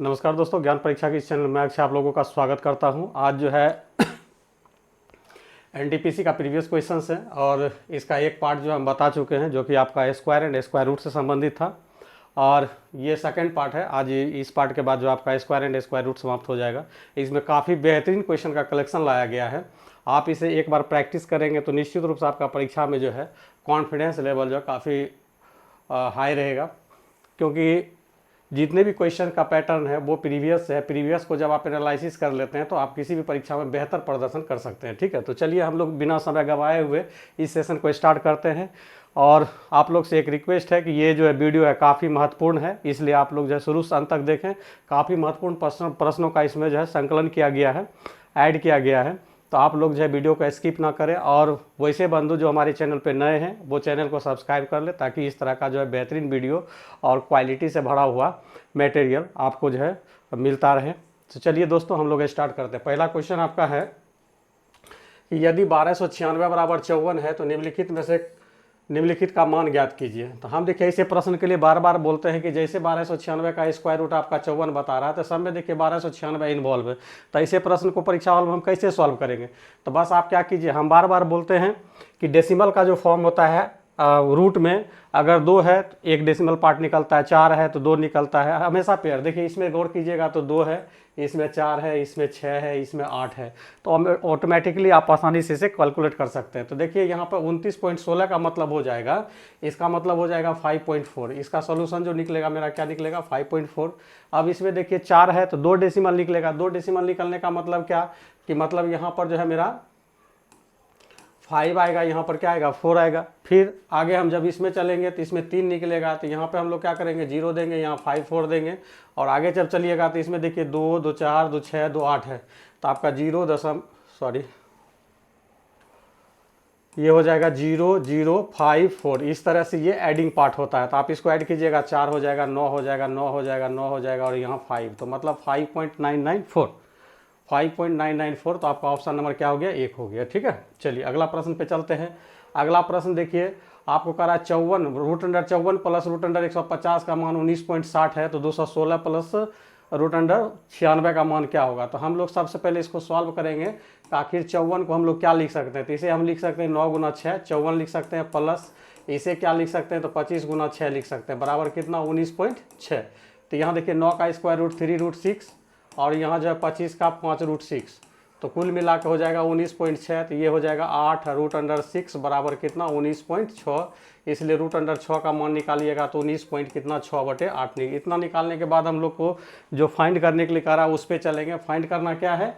नमस्कार दोस्तों, ज्ञान परीक्षा के इस चैनल में अक्षय आप लोगों का स्वागत करता हूं। आज जो है एनटीपीसी का प्रीवियस क्वेश्चंस है और इसका एक पार्ट जो हम बता चुके हैं, जो कि आपका स्क्वायर एंड स्क्वायर रूट से संबंधित था। और ये सेकंड पार्ट है। आज इस पार्ट के बाद जो आपका स्क्वायर एंड स्क्वायर रूट समाप्त हो जाएगा। इसमें काफ़ी बेहतरीन क्वेश्चन का कलेक्शन लाया गया है। आप इसे एक बार प्रैक्टिस करेंगे तो निश्चित रूप से आपका परीक्षा में जो है कॉन्फिडेंस लेवल जो काफ़ी हाई रहेगा, क्योंकि जितने भी क्वेश्चन का पैटर्न है वो प्रीवियस है। प्रीवियस को जब आप एनालिसिस कर लेते हैं तो आप किसी भी परीक्षा में बेहतर प्रदर्शन कर सकते हैं। ठीक है, तो चलिए हम लोग बिना समय गंवाए हुए इस सेशन को स्टार्ट करते हैं। और आप लोग से एक रिक्वेस्ट है कि ये जो है वीडियो है काफ़ी महत्वपूर्ण है, इसलिए आप लोग जो है शुरू से अंत तक देखें। काफ़ी महत्वपूर्ण प्रश्नों का इसमें जो है संकलन किया गया है, ऐड किया गया है। तो आप लोग जो है वीडियो को स्किप ना करें। और वैसे बंधु जो हमारे चैनल पे नए हैं वो चैनल को सब्सक्राइब कर ले, ताकि इस तरह का जो है बेहतरीन वीडियो और क्वालिटी से भरा हुआ मटेरियल आपको जो है मिलता रहे। तो चलिए दोस्तों हम लोग स्टार्ट करते हैं। पहला क्वेश्चन आपका है कि यदि 1296 बराबर 54 है तो निम्नलिखित का मान ज्ञात कीजिए। तो हम देखिए इसे प्रश्न के लिए बार बार बोलते हैं कि जैसे 1296 का स्क्वायर रूट आपका 54 बता रहा है, तो सब में देखिए 1296 इन्वॉल्व है। तो ऐसे प्रश्न को परीक्षा हॉल में हम कैसे सॉल्व करेंगे? तो बस आप क्या कीजिए, हम बार बार बोलते हैं कि डेसिमल का जो फॉर्म होता है रूट में अगर 2 है तो एक डेसिमल पार्ट निकलता है, 4 है तो 2 निकलता है, हमेशा पेयर। देखिए इसमें गौर कीजिएगा तो 2 है, इसमें 4 है, इसमें 6 है, इसमें 8 है। तो ऑटोमेटिकली आप आसानी से इसे कैलकुलेट कर सकते हैं। तो देखिए यहाँ पर 29.16 का मतलब हो जाएगा, इसका मतलब हो जाएगा 5.4। इसका सोल्यूशन जो निकलेगा मेरा क्या निकलेगा? 5.4। अब इसमें देखिए 4 है तो 2 डेसिमल निकलेगा। 2 डेसिमल निकलने का मतलब क्या कि मतलब यहाँ पर जो है मेरा 5 आएगा, यहाँ पर क्या आएगा? 4 आएगा। फिर आगे हम जब इसमें चलेंगे तो इसमें 3 निकलेगा, तो यहाँ पे हम लोग क्या करेंगे? 0 देंगे, यहाँ 5 4 देंगे। और आगे जब चलिएगा तो इसमें देखिए 2 2 4 2 6 2 8 है, तो आपका ये हो जाएगा 0 0 5 4। इस तरह से ये एडिंग पार्ट होता है। तो आप इसको ऐड कीजिएगा, 4 हो जाएगा, 9 हो जाएगा, 9 हो जाएगा, 9 हो जाएगा और यहाँ 5, तो मतलब 5.994। तो आपका ऑप्शन नंबर क्या हो गया? 1 हो गया। ठीक है, चलिए अगला प्रश्न पे चलते हैं। अगला प्रश्न देखिए आपको कह रहा है 54 root under 54 plus root under 150 का मान 19.60 है, तो 216 प्लस रूट अंडर 96 का मान क्या होगा? तो हम लोग सबसे पहले इसको सॉल्व करेंगे। तो आखिर 54 को हम लोग क्या लिख सकते हैं? तो इसे हम लिख सकते हैं 9 गुना 6, 54 लिख सकते हैं, प्लस इसे क्या लिख सकते हैं? तो 25 गुना 6 लिख सकते हैं, बराबर कितना? 19.6। तो यहाँ देखिए 9 का स्क्वायर रूट 3 रूट 6 और यहाँ जो है 25 का 5 रूट 6, तो कुल मिला के हो जाएगा 19.6। तो ये हो जाएगा 8 रूट अंडर 6 बराबर कितना? 19.6। इसलिए रूट अंडर 6 का मान निकालिएगा तो 19 पॉइंट कितना? 6/8। इतना निकालने के बाद हम लोग को जो फाइंड करने के लिए कह रहा है उस पर चलेंगे। फाइंड करना क्या है?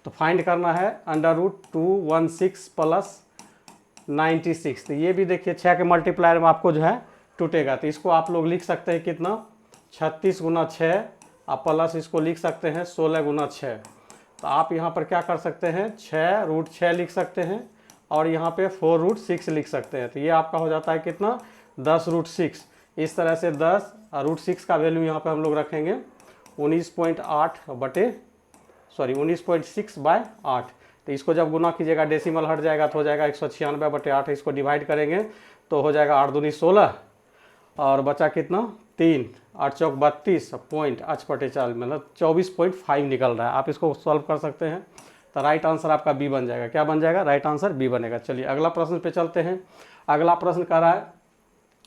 तो फाइंड करना है अंडर रूट 216 प्लस 96। तो ये भी देखिए 6 के मल्टीप्लायर में आपको जो है टूटेगा। तो इसको आप लोग लिख सकते हैं कितना? 36 गुना 6, आप प्लस इसको लिख सकते हैं 16 गुना 6। तो आप यहाँ पर क्या कर सकते हैं? 6 रूट 6 लिख सकते हैं और यहाँ पे 4 रूट 6 लिख सकते हैं। तो ये आपका हो जाता है कितना? 10 रूट 6। इस तरह से 10 रूट 6 का वैल्यू यहाँ पे हम लोग रखेंगे 19.6/8। तो इसको जब गुना कीजिएगा डेसिमल हट जाएगा तो हो जाएगा 196/8। इसको डिवाइड करेंगे तो हो जाएगा 8 दूनी 16 और बचा कितना? 3, 8 चौक 32 पॉइंट 8/4, मतलब 24.5 निकल रहा है। आप इसको सॉल्व कर सकते हैं। तो राइट आंसर आपका बी बन जाएगा। क्या बन जाएगा? राइट आंसर बी बनेगा। चलिए अगला प्रश्न पे चलते हैं। अगला प्रश्न कर रहा है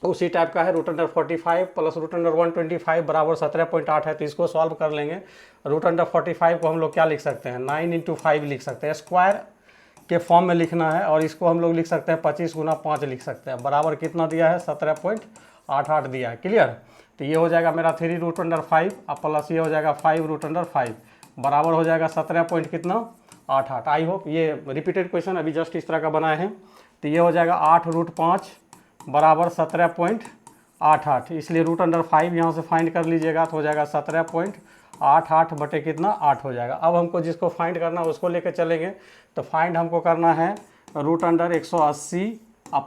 उसी टाइप का है, root under 45 plus root under 125 बराबर 17.8 है। तो इसको सॉल्व कर लेंगे। रूट अंडर 45 को हम लोग क्या लिख सकते हैं? 9 × 5 लिख सकते हैं, स्क्वायर के फॉर्म में लिखना है। और इसको हम लोग लिख सकते हैं 25 गुना 5 लिख सकते हैं, बराबर कितना दिया है? 17.88 दिया है। क्लियर? तो ये हो जाएगा मेरा 3 रूट अंडर 5 और प्लस ये हो जाएगा 5 रूट अंडर 5, बराबर हो जाएगा 17 पॉइंट कितना? 88। आई होप ये रिपीटेड क्वेश्चन अभी जस्ट इस तरह का बनाए हैं। तो ये हो जाएगा 8 रूट 5 बराबर 17.88। इसलिए रूट अंडर 5 यहाँ से फाइंड कर लीजिएगा तो हो जाएगा 17.88 बटे कितना? 8 हो जाएगा। अब हमको जिसको फाइंड करना है उसको लेकर चलेंगे। तो फाइंड हमको करना है root under 180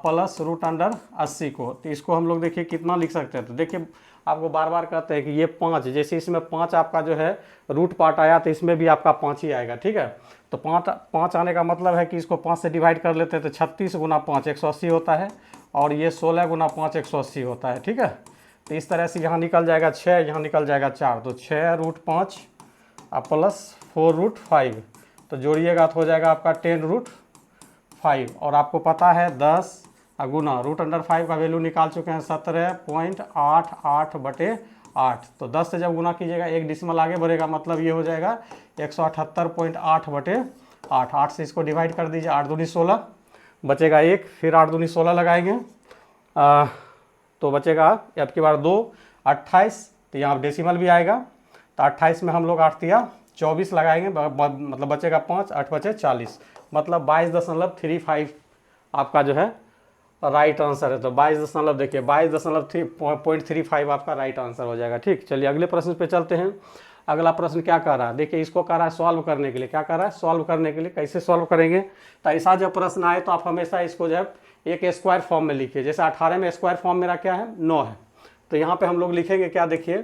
plus root under 80 को। तो इसको हम लोग देखिए कितना लिख सकते हैं। तो देखिए आपको बार बार कहते हैं कि ये 5, जैसे इसमें 5 आपका जो है रूट पार्ट आया तो इसमें भी आपका 5 ही आएगा। ठीक है, तो 5 आने का मतलब है कि इसको 5 से डिवाइड कर लेते हैं तो 36 गुना 5 180 होता है और ये 16 गुना 5 180 होता है। ठीक है, तो इस तरह से यहाँ निकल जाएगा 6, यहाँ निकल जाएगा 4, तो 6√5 और प्लस 4√5, तो जोड़िएगा तो हो जाएगा आपका 10√5। और आपको पता है 10 गुना √5 का वैल्यू निकाल चुके हैं 17.88/8, तो 10 से जब गुना कीजिएगा एक डिसिमल आगे बढ़ेगा, मतलब ये हो जाएगा 178.8/8। 8 से इसको डिवाइड कर दीजिए, 8 दूनी 16, बचेगा 1, फिर 8 दूनी 16 लगाएंगे तो बचेगा अब की बार 2, 28, तो यहाँ डेसिमल भी आएगा, तो 28 में हम लोग 8 तिया 24 लगाएंगे, मतलब बचेगा 5, 8 बचे 40, मतलब 22.35 आपका जो है राइट आंसर है। तो 22 देखिए 22.35 आपका राइट आंसर हो जाएगा। ठीक, चलिए अगले प्रश्न पे चलते हैं। अगला प्रश्न क्या कर रहा है, देखिए इसको कर रहा है सॉल्व करने के लिए। क्या कर रहा है, सॉल्व करने के लिए। कैसे सॉल्व करेंगे, तो ऐसा जब प्रश्न आए तो आप हमेशा इसको जब एक स्क्वायर फॉर्म में लिखिए। जैसे 18 में स्क्वायर फॉर्म मेरा क्या है, 9 है, तो यहाँ पे हम लोग लिखेंगे क्या, देखिए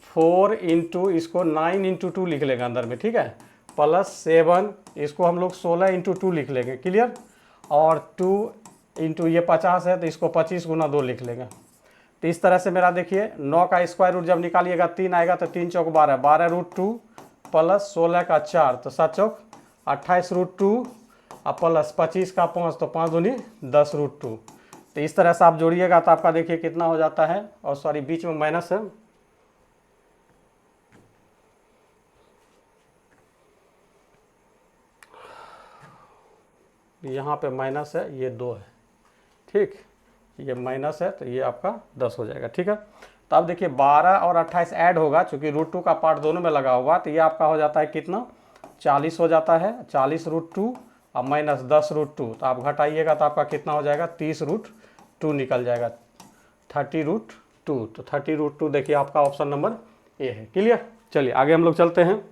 4 इंटू इसको 9 इंटू 2 लिख लेंगे अंदर में, ठीक है, प्लस 7 इसको हम लोग 16 इंटू 2 लिख लेंगे, क्लियर, और 2 इंटू ये 50 है तो इसको 25 गुना 2 लिख लेंगे। तो इस तरह से मेरा देखिए 9 का स्क्वायर रूट जब निकालिएगा 3 आएगा, तो 3 चौक 12, 12√2 प्लस 16 का 4, तो 7 चौक 28√2 और प्लस 25 का 5, तो 5 दूनी 10√2। तो इस तरह से आप जोड़िएगा तो आपका देखिए कितना हो जाता है, और सॉरी बीच में माइनस है, यहाँ पे माइनस है, ये 2 है, ठीक, ये माइनस है तो ये आपका 10 हो जाएगा। ठीक है, तो अब देखिए 12 और 28 ऐड होगा, चूंकि √2 का पार्ट दोनों में लगा हुआ, तो ये आपका हो जाता है कितना, 40 हो जाता है, 40√2 और माइनस 10√2, तो आप घटाइएगा तो आपका कितना हो जाएगा, 30√2 निकल जाएगा, 30√2। तो 30√2 देखिए आपका ऑप्शन नंबर ए है। क्लियर, चलिए आगे हम लोग चलते हैं।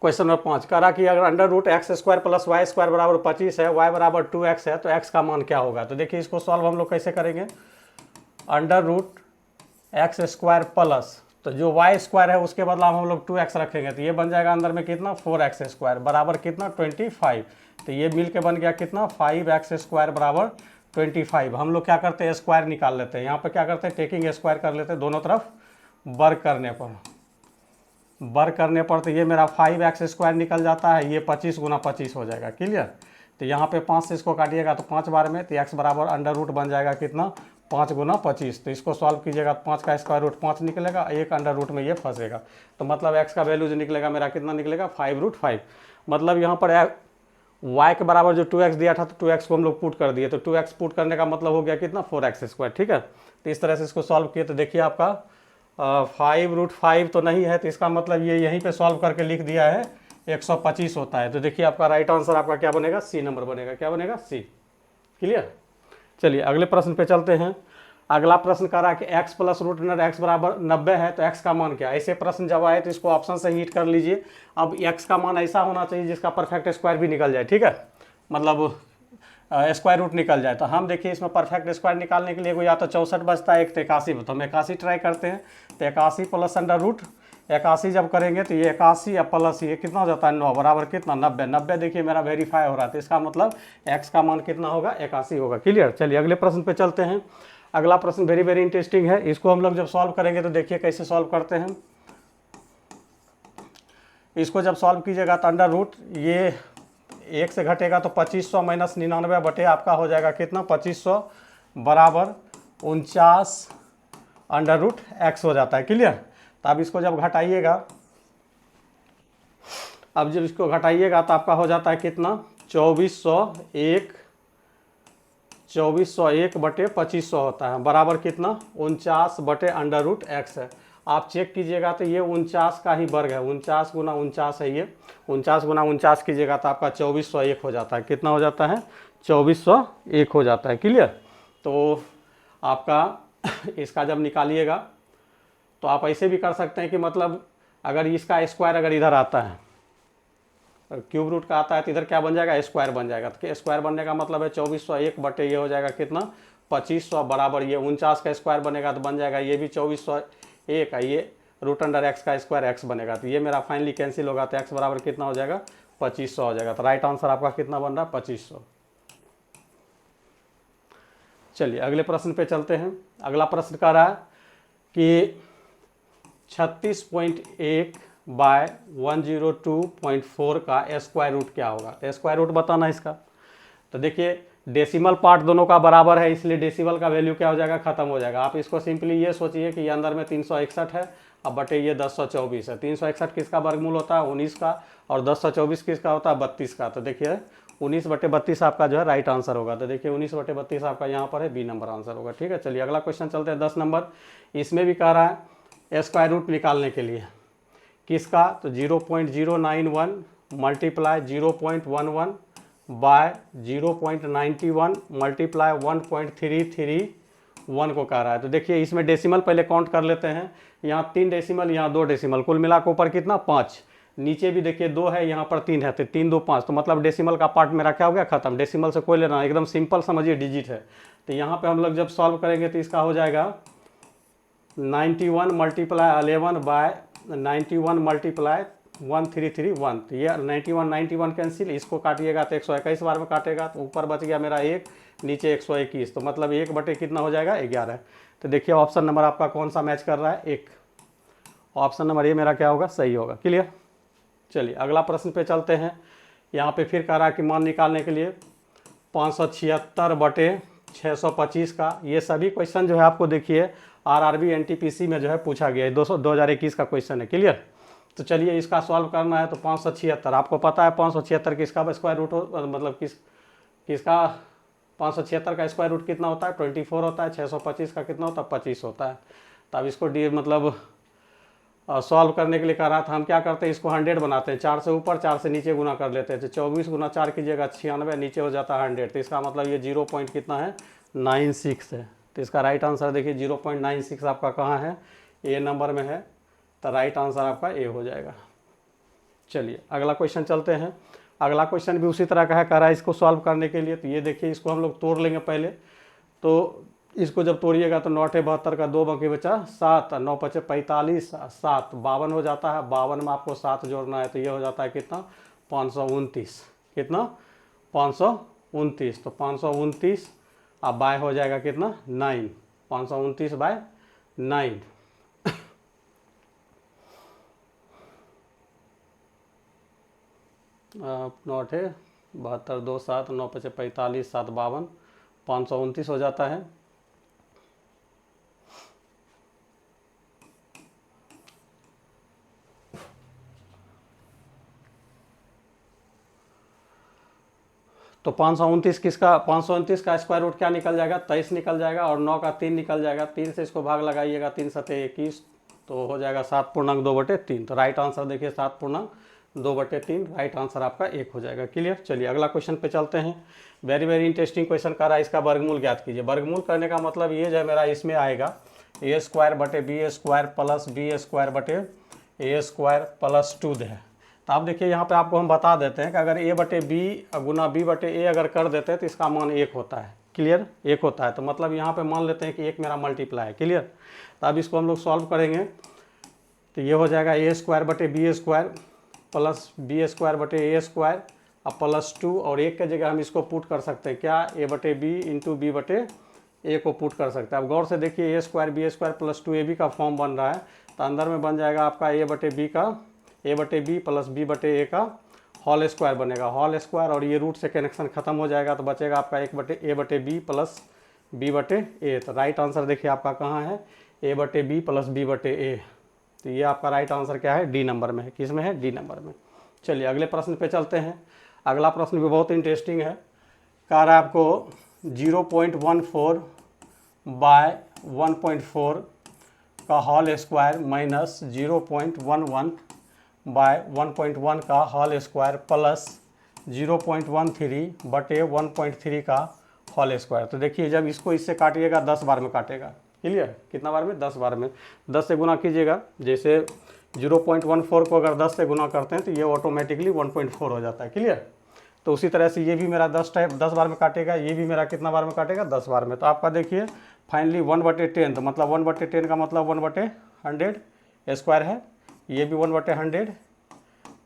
क्वेश्चन नंबर 5 करा कि अगर √x² प्लस y² बराबर 25 है, y बराबर 2x है, तो x का मान क्या होगा। तो देखिए इसको सॉल्व हम लोग कैसे करेंगे, √x² प्लस, तो जो y² है उसके बदला हम लोग 2x रखेंगे, तो ये बन जाएगा अंदर में कितना, 4x² बराबर कितना, 25, तो ये मिल के बन गया कितना, 5x² बराबर 25। हम लोग क्या करते हैं, स्क्वायर निकाल लेते हैं, यहाँ पर क्या करते हैं, टेकिंग स्क्वायर कर लेते हैं, दोनों तरफ वर्क करने पर तो ये मेरा 5x² निकल जाता है, ये 25 गुना 25 हो जाएगा। क्लियर, तो यहाँ पे 5 से इसको काटिएगा तो 5 बार में, तो x बराबर अंडर रूट बन जाएगा कितना, 5 गुना 25, तो इसको सॉल्व कीजिएगा तो 5 का स्क्वायर रूट 5 निकलेगा, एक अंडर रूट में ये फंसेगा, तो मतलब x का वैल्यू जो निकलेगा मेरा कितना निकलेगा, 5√5। मतलब यहाँ पर y के बराबर जो 2x दिया था, तो 2x को हम लोग पुट कर दिए, तो 2x पुट करने का मतलब हो गया कितना, 4x²। ठीक है, तो इस तरह से इसको सॉल्व किए, तो देखिए आपका 5√5 तो नहीं है, तो इसका मतलब ये यहीं पे सॉल्व करके लिख दिया है 125 होता है। तो देखिए आपका राइट आंसर आपका क्या बनेगा, सी नंबर बनेगा। क्या बनेगा, सी। क्लियर, चलिए अगले प्रश्न पे चलते हैं। अगला प्रश्न कर रहा है कि x प्लस √x बराबर 90 है, तो x का मान क्या है। ऐसे प्रश्न जब आए तो इसको ऑप्शन से हीट कर लीजिए। अब x का मान ऐसा होना चाहिए जिसका परफेक्ट स्क्वायर भी निकल जाए, ठीक है, मतलब स्क्वायर रूट निकल जाए। तो हम देखिए इसमें परफेक्ट स्क्वायर निकालने के लिए कोई या तो 64 बचता है, एक तो 81 में, तो हम 81 ट्राई करते हैं। तो 81 प्लस अंडर रूट 81 जब करेंगे तो ये 81 या प्लस ये कितना हो जाता है, 9 बराबर कितना, 90। 90 देखिए मेरा वेरीफाई हो रहा है, तो इसका मतलब x का मान कितना होगा, 81 होगा। क्लियर, चलिए अगले प्रश्न पे चलते हैं। अगला प्रश्न वेरी वेरी इंटरेस्टिंग है, इसको हम लोग जब सॉल्व करेंगे तो देखिए कैसे सॉल्व करते हैं। इसको जब सॉल्व कीजिएगा तो अंडर रूट ये 1 से घटेगा तो 2500 माइनस 99 बटे आपका हो जाएगा कितना, 2500 बराबर 49 अंडर रूट x हो जाता है। क्लियर, तो अब इसको जब घटाइएगा, अब जब इसको घटाइएगा तो आपका हो जाता है कितना, 2401 बटे 2500 होता है, बराबर कितना, 49 बटे अंडर रूट x है। आप चेक कीजिएगा तो ये 49 का ही वर्ग है, 49 गुना 49 है, ये 49 गुना 49 कीजिएगा तो आपका 2401 हो जाता है। कितना हो जाता है, 2401 हो जाता है। क्लियर, तो आपका इसका जब निकालिएगा तो आप ऐसे भी कर सकते हैं कि मतलब अगर इसका स्क्वायर अगर इधर आता है, क्यूब रूट का आता है, तो इधर क्या बन जाएगा, स्क्वायर बन जाएगा। तो स्क्वायर बनने का मतलब है 2401 बटे ये हो जाएगा कितना, 2500 बराबर ये 49 का स्क्वायर बनेगा तो बन जाएगा ये भी 2401 है, ये √x का स्क्वायर x बनेगा, तो ये मेरा फाइनली कैंसिल होगा, तो x बराबर कितना हो जाएगा, 2500 हो जाएगा। तो राइट आंसर आपका कितना बन रहा है, 2500। चलिए अगले प्रश्न पे चलते हैं। अगला प्रश्न कह रहा है कि 36.1 बाय 102.4 का स्क्वायर रूट क्या होगा। तो स्क्वायर रूट बताना इसका। तो देखिए डेसिमल पार्ट दोनों का बराबर है, इसलिए डेसिमल का वैल्यू क्या हो जाएगा, खत्म हो जाएगा। आप इसको सिंपली ये सोचिए कि ये अंदर में 361 है, अब बटे ये 1024 है। 361 किसका वर्गमूल होता है, 19 का, और 1024 किसका होता है, 32 का। तो देखिए 19/32 आपका जो है राइट आंसर होगा। तो देखिए 19/32 आपका यहाँ पर है, बी नंबर आंसर होगा। ठीक है, चलिए अगला क्वेश्चन चलते हैं 10 नंबर। इसमें भी कह रहा है स्क्वायर रूट निकालने के लिए किसका, तो 0.091 मल्टीप्लाई 0.11 बाय 0.91 मल्टीप्लाई 1.331 को कह रहा है। तो देखिए इसमें डेसिमल पहले काउंट कर लेते हैं। यहाँ 3 डेसिमल, यहाँ 2 डेसिमल, कुल मिला के ऊपर कितना 5, नीचे भी देखिए 2 है, यहाँ पर 3 है, तो 3 2 5, तो मतलब डेसिमल का पार्ट मेरा क्या हो गया, खत्म। डेसिमल से कोई लेना, एकदम सिंपल समझिए डिजिट है। तो यहाँ पे हम लोग जब सॉल्व करेंगे तो इसका हो जाएगा 91 मल्टीप्लाई 11 बाय 91 मल्टीप्लाई 1331। तो ये 91 कैंसिल, इसको काटिएगा तो 121 बार में काटेगा, तो ऊपर बच गया मेरा 1, नीचे 121, तो मतलब 1 बटे कितना हो जाएगा, 11। तो देखिए ऑप्शन नंबर आपका कौन सा मैच कर रहा है, 1। ऑप्शन नंबर ये मेरा क्या होगा, सही होगा। क्लियर। चलिए अगला प्रश्न पे चलते हैं। यहाँ पे फिर कह रहा है कि मान निकालने के लिए 576/625 का। ये सभी क्वेश्चन जो है आपको देखिए आरआरबी एनटीपीसी में जो है पूछा गया है, 2021 का क्वेश्चन है। क्लियर। तो चलिए इसका सॉल्व करना है। तो 576 आपको पता है 576 किसका स्क्वायर रूट मतलब किसका 576 का स्क्वायर रूट कितना होता है, 24 होता है। 625 का कितना होता है, 25 होता है। तो अब इसको मतलब सॉल्व करने के लिए कह रहा था, हम क्या करते हैं, इसको 100 बनाते हैं, 4 से ऊपर 4 से नीचे गुना कर लेते हैं। तो 24 गुना 4 कीजिएगा 96, नीचे हो जाता है 100। तो इसका मतलब ये 0 पॉइंट कितना है, 96 है। तो इसका राइट आंसर देखिए 0.96 आपका कहाँ है, ए नंबर में है। तो राइट आंसर आपका ए हो जाएगा। चलिए अगला क्वेश्चन चलते हैं। अगला क्वेश्चन भी उसी तरह का है, कह रहा है इसको सॉल्व करने के लिए। तो ये देखिए इसको हम लोग तोड़ लेंगे पहले। तो इसको जब तोड़िएगा तो 9 × 72 का 2 बाकी बचा 7, 9 × 5 = 45, 7 52 हो जाता है। 52 में आपको 7 जोड़ना है, तो ये हो जाता है कितना, 529। कितना, 529। तो 529 अब बाय हो जाएगा कितना, 9, 529/9। 9 है 72, 2 7, 9 × 5 = 45, 7 52, 529 हो जाता है। तो 529 किसका, 529 का स्क्वायर रूट क्या निकल जाएगा, 23 निकल जाएगा, और 9 का 3 निकल जाएगा। 3 से इसको भाग लगाइएगा, 3 7 21, तो हो जाएगा 7.2/3। तो राइट आंसर देखिए 7.2/3, राइट आंसर आपका 1 हो जाएगा। क्लियर। चलिए अगला क्वेश्चन पे चलते हैं। वेरी वेरी इंटरेस्टिंग क्वेश्चन कर रहा है, इसका वर्गमूल ज्ञात कीजिए। वर्गमूल करने का मतलब ये जो है मेरा इसमें आएगा a² प्लस b² है। तो आप देखिए यहाँ पे आपको हम बता देते हैं कि अगर a/b गुना b/a अगर कर देते हैं तो इसका मान 1 होता है। क्लियर, 1 होता है। तो मतलब यहाँ पे मान लेते हैं कि 1 मेरा मल्टीप्लाई है। क्लियर। तो अब इसको हम लोग सॉल्व करेंगे तो ये हो जाएगा a² प्लस b² अब +2, और 1 के जगह हम इसको पुट कर सकते हैं क्या, a/b इंटू b/a को पुट कर सकते हैं। अब गौर से देखिए a² b² + 2ab का फॉर्म बन रहा है। तो अंदर में बन जाएगा आपका a/b प्लस b/a का होल स्क्वायर बनेगा, होल स्क्वायर, और ये रूट से कनेक्शन खत्म हो जाएगा। तो बचेगा आपका a/b प्लस b/a। तो राइट आंसर देखिए आपका कहाँ है, a/b प्लस b/a। तो ये आपका राइट आंसर क्या है, डी नंबर में है। किस में है, डी नंबर में। चलिए अगले प्रश्न पे चलते हैं। अगला प्रश्न भी बहुत इंटरेस्टिंग है। कह रहा है आपको 0.14 बाय 1.4 का होल स्क्वायर माइनस 0.11 बाय 1.1 का होल स्क्वायर प्लस 0.13/1.3 का होल स्क्वायर। तो देखिए जब इसको इससे काटिएगा 10 बार में काटेगा। क्लियर, कितना बार में, 10 बार में। 10 से गुना कीजिएगा, जैसे 0.14 को अगर 10 से गुना करते हैं तो ये ऑटोमेटिकली 1.4 हो जाता है। क्लियर। तो उसी तरह से ये भी मेरा 10 बार में काटेगा, ये भी मेरा कितना बार में काटेगा, 10 बार में। तो आपका देखिए फाइनली 1/10, तो मतलब 1/10 का मतलब 1/100 स्क्वायर है। ये भी 1/100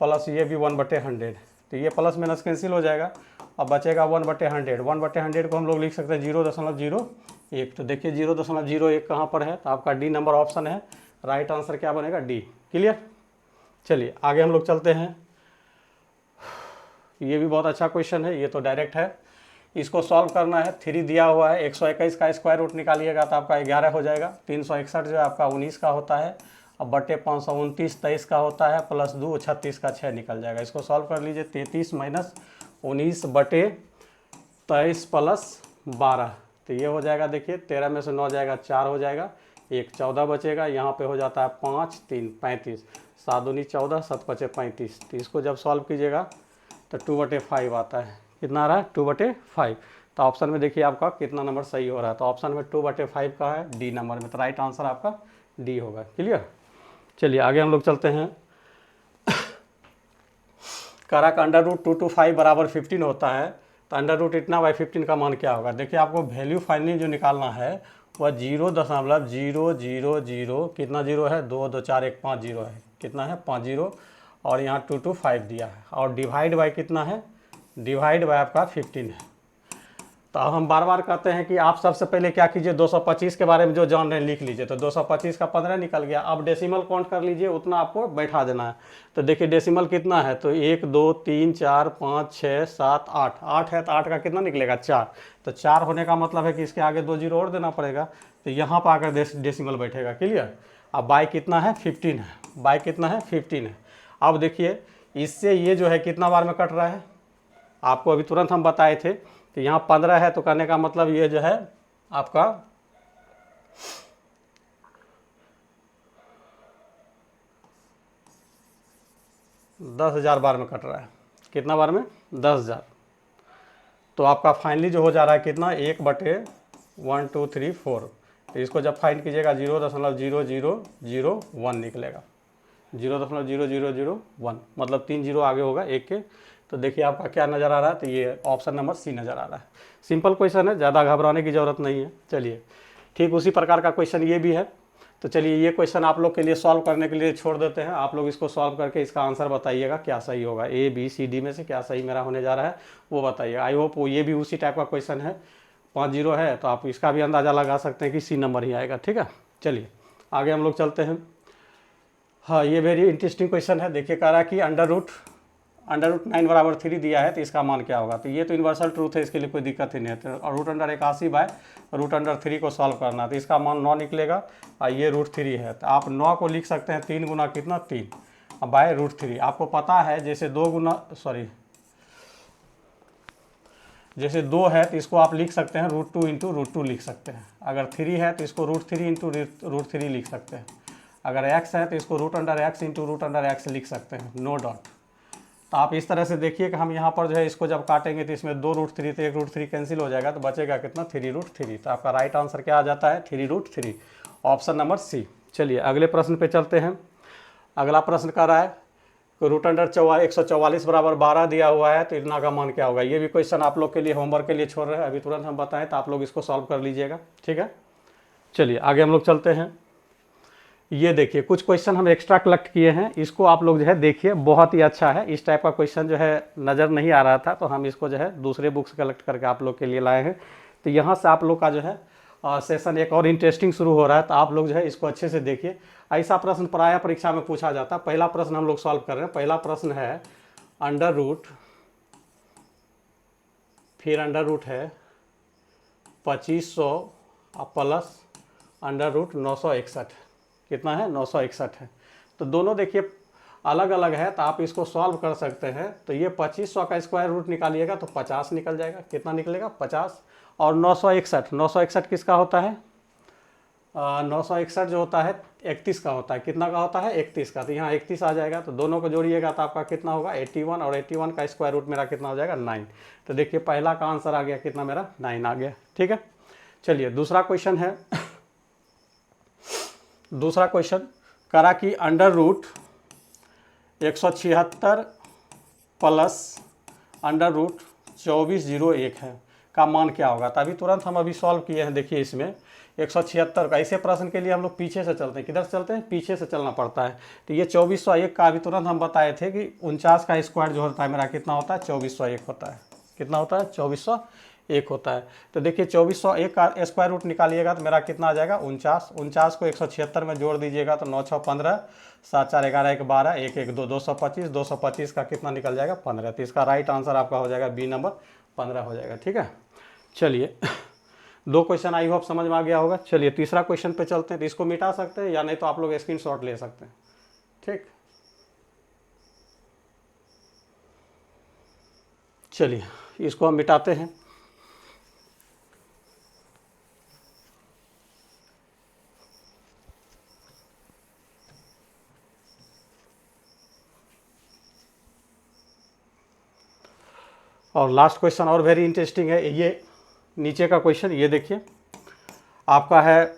प्लस ये भी 1/100। तो ये प्लस माइनस कैंसिल हो जाएगा, और बचेगा 1/100। 1/100 को हम लोग लिख सकते हैं 0.01। तो देखिए 0.01 कहाँ पर है, तो आपका डी नंबर ऑप्शन है। राइट आंसर क्या बनेगा, डी। क्लियर। चलिए आगे हम लोग चलते हैं। ये भी बहुत अच्छा क्वेश्चन है, ये तो डायरेक्ट है। इसको सॉल्व करना है। 3 दिया हुआ है, 121 का स्क्वायर रूट निकालिएगा तो आपका 11 हो जाएगा। 361 जो है आपका 19 का होता है, अब बटे 529 23 का होता है, प्लस 2 36 का 6 निकल जाएगा। इसको सॉल्व कर लीजिए। 33 - 19 बटे 23 प्लस 12, तो ये हो जाएगा। देखिए 13 में से 9 जाएगा, 4 हो जाएगा, 1 14 बचेगा। यहाँ पे हो जाता है 5 3 35, 7 दूनी 14, 7 बचे 35। तो इसको जब सॉल्व कीजिएगा तो 2/5 आता है। कितना आ रहा है, 2/5। तो ऑप्शन में देखिए आपका कितना नंबर सही हो रहा है। तो ऑप्शन में 2/5 का है, डी नंबर में। तो राइट आंसर आपका डी होगा। क्लियर। चलिए आगे हम लोग चलते हैं। करा का √2 to 5 बराबर 15 होता है, तो √, इतना बाई 15 का मान क्या होगा। देखिए आपको वैल्यू फाइनली जो निकालना है वह 0.000 कितना जीरो है, 2 2 4 1 5 जीरो है। कितना है, 5 जीरो। और यहाँ 2 to 5 दिया है, और डिवाइड बाई कितना है, डिवाइड बाय आपका 15 है। तो अब हम बार बार कहते हैं कि आप सबसे पहले क्या कीजिए, 225 के बारे में जो जान रहे हैं लिख लीजिए। तो 225 का 15 निकल गया। अब डेसिमल काउंट कर लीजिए, उतना आपको बैठा देना है। तो देखिए डेसिमल कितना है, तो 1 2 3 4 5 6 7 8, 8 है, तो 8 का कितना निकलेगा, 4। तो 4 होने का मतलब है कि इसके आगे 2 जीरो और देना पड़ेगा। तो यहाँ पर आकर डेसिमल बैठेगा। क्लियर। अब बाई कितना है, 15 है। बाई कितना है, 15 है। अब देखिए इससे ये जो है कितना बार में कट रहा है, आपको अभी तुरंत हम बताए थे। तो यहाँ 15 है, तो कहने का मतलब ये जो है आपका 10,000 बार में कट रहा है। कितना बार में, 10,000। तो आपका फाइनली जो हो जा रहा है कितना, 1/1 2 3 4। तो इसको जब फाइंड कीजिएगा 0.0001 निकलेगा। 0.0001 मतलब 3 जीरो आगे होगा एक के। तो देखिए आपका क्या नज़र आ रहा है, तो ये ऑप्शन नंबर सी नज़र आ रहा है। सिंपल क्वेश्चन है, ज़्यादा घबराने की ज़रूरत नहीं है। चलिए ठीक उसी प्रकार का क्वेश्चन ये भी है। तो चलिए ये क्वेश्चन आप लोग के लिए सॉल्व करने के लिए छोड़ देते हैं। आप लोग इसको सॉल्व करके इसका आंसर बताइएगा क्या सही होगा। A B C D में से क्या सही मेरा होने जा रहा है वो बताइएगा। आई होप ये भी उसी टाइप का क्वेश्चन है। 5 जीरो है, तो आप इसका भी अंदाज़ा लगा सकते हैं कि सी नंबर ही आएगा। ठीक है। चलिए आगे हम लोग चलते हैं। हाँ ये वेरी इंटरेस्टिंग क्वेश्चन है। देखिए कह रहा है कि √9 बराबर 3 दिया है, तो इसका मान क्या होगा। तो ये तो यूनिवर्सल ट्रूथ है, इसके लिए कोई दिक्कत ही नहीं है। तो √81 बाय √3 को सॉल्व करना, तो इसका मान 9 निकलेगा। और ये √3 है, तो आप 9 को लिख सकते हैं 3 गुना कितना, 3 बाय √3। आपको पता है जैसे 2 है तो इसको आप लिख सकते हैं √2 इंटू √2 लिख सकते हैं। अगर 3 है तो इसको √3 इंटू √3 लिख सकते हैं। अगर x है तो इसको √x इंटू √x लिख सकते हैं, नो डॉट। तो आप इस तरह से देखिए कि हम यहाँ पर जो है इसको जब काटेंगे तो इसमें 2 √3 तो 1 √3 कैंसिल हो जाएगा, तो बचेगा कितना, 3 √3। तो आपका राइट आंसर क्या आ जाता है, 3 √3, ऑप्शन नंबर सी। चलिए अगले प्रश्न पे चलते हैं। अगला प्रश्न कर रहा है कि √144 बराबर 12 दिया हुआ है, तो इतना का मान क्या होगा। ये भी क्वेश्चन आप लोग के लिए होमवर्क के लिए छोड़ रहे हैं, अभी तुरंत हम बताएं तो आप लोग इसको सॉल्व कर लीजिएगा। ठीक है। चलिए आगे हम लोग चलते हैं। ये देखिए कुछ क्वेश्चन हम एक्स्ट्रा कलेक्ट किए हैं, इसको आप लोग जो है देखिए, बहुत ही अच्छा है। इस टाइप का क्वेश्चन जो है नज़र नहीं आ रहा था, तो हम इसको जो है दूसरे बुक से कलेक्ट करके आप लोग के लिए लाए हैं। तो यहाँ से आप लोग का जो है सेशन एक और इंटरेस्टिंग शुरू हो रहा है, तो आप लोग जो है इसको अच्छे से देखिए। ऐसा प्रश्न प्रायः परीक्षा में पूछा जाता है। पहला प्रश्न हम लोग सॉल्व कर रहे हैं। पहला प्रश्न है √, फिर √ है 2500 प्लस √961। कितना है, 961 है। तो दोनों देखिए अलग अलग है, तो आप इसको सॉल्व कर सकते हैं। तो ये 2500 का स्क्वायर रूट निकालिएगा तो 50 निकल जाएगा। कितना निकलेगा, 50। और 961 किसका होता है, 961 जो होता है 31 का होता है। कितना का होता है, 31 का। तो यहाँ 31 आ जाएगा। तो दोनों को जोड़िएगा तो आपका कितना होगा, 81। और 81 का स्क्वायर रूट मेरा कितना हो जाएगा, 9। तो देखिए पहला का आंसर आ गया कितना, मेरा 9 आ गया। ठीक है। चलिए दूसरा क्वेश्चन है। दूसरा क्वेश्चन करा कि √176 प्लस √2401 है का मान क्या होगा। तो अभी तुरंत हम अभी सॉल्व किए हैं। देखिए इसमें 176 का, ऐसे प्रश्न के लिए हम लोग पीछे से चलते हैं। किधर से चलते हैं, पीछे से चलना पड़ता है। तो ये 2401 का अभी तुरंत हम बताए थे कि 49 का स्क्वायर जो होता है मेरा कितना होता है, 2401 होता है। कितना होता है 2401 होता है। तो देखिए 2401 का स्क्वायर रूट निकालिएगा तो मेरा कितना आ जाएगा 49। 49 को 176 में जोड़ दीजिएगा तो 9 6 15, 7 4 11 1 12, 1 1 2 225, 225 का कितना निकल जाएगा 15। तो इसका राइट आंसर आपका हो जाएगा बी नंबर 15 हो जाएगा। ठीक है, चलिए 2 क्वेश्चन आई होप समझ में आ गया होगा। चलिए तीसरा क्वेश्चन पे चलते हैं। तो इसको मिटा सकते हैं या नहीं तो आप लोग स्क्रीनशॉट ले सकते हैं। ठीक, चलिए इसको हम मिटाते हैं। और लास्ट क्वेश्चन और वेरी इंटरेस्टिंग है, ये नीचे का क्वेश्चन ये देखिए आपका है,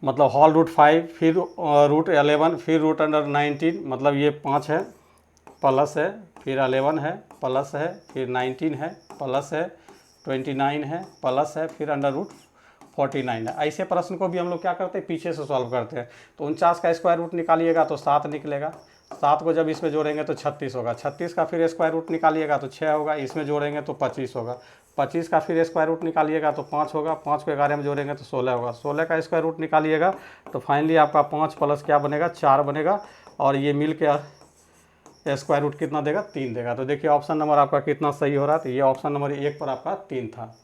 मतलब हॉल रूट 5 फिर रूट 11 फिर रूट अंडर 19, मतलब ये 5 है प्लस है, फिर 11 है प्लस है, फिर 19 है प्लस है, 29 है प्लस है, फिर अंडर रूट 49 है। ऐसे प्रश्न को भी हम लोग क्या करते हैं पीछे से सॉल्व करते हैं। तो 49 का स्क्वायर रूट निकालिएगा तो 7 निकलेगा, 7 को जब इसमें जोड़ेंगे तो 36 होगा, 36 का फिर स्क्वायर रूट निकालिएगा तो 6 होगा, इसमें जोड़ेंगे तो 25 होगा, 25 का फिर स्क्वायर रूट निकालिएगा तो 5 होगा, 5 को 11 में जोड़ेंगे तो 16 होगा, 16 का स्क्वायर रूट निकालिएगा तो फाइनली आपका 5 प्लस क्या बनेगा 4 बनेगा, और ये मिल के स्क्वायर रूट कितना देगा 3 देगा। तो देखिए ऑप्शन नंबर आपका कितना सही हो रहा है। तो ये ऑप्शन नंबर 1 पर आपका 3 था।